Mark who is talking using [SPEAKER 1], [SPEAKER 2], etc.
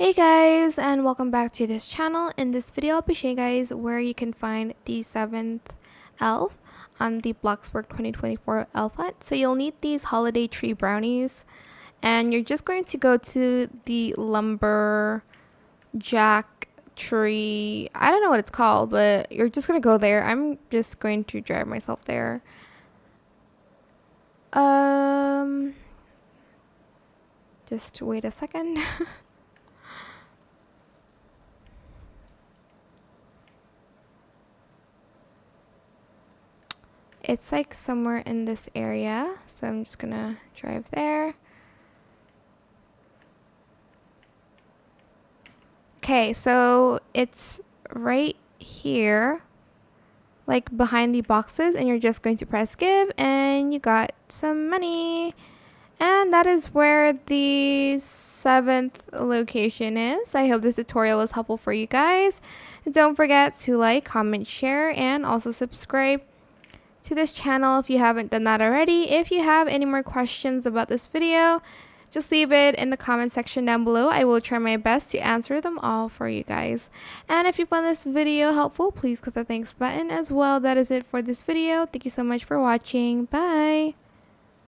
[SPEAKER 1] Hey guys, and welcome back to this channel. In this video I'll be showing you guys where you can find the 7th elf on the Bloxburg 2024 elf hunt. So you'll need these holiday tree brownies, and you're just going to go to the lumberjack tree. I don't know what it's called, but you're just gonna go there. I'm just going to drive myself there. Just wait a second. It's like somewhere in this area, so I'm just gonna drive there. Okay, so it's right here, like behind the boxes, and you're just going to press give, and you got some money. And that is where the 7th location is. I hope this tutorial was helpful for you guys. And don't forget to like, comment, share, and also subscribe to this channel if you haven't done that already. If you have any more questions about this video, just leave it in the comment section down below. I will try my best to answer them all for you guys. And if you found this video helpful, please click the thanks button as well. That is it for this video. Thank you so much for watching. Bye.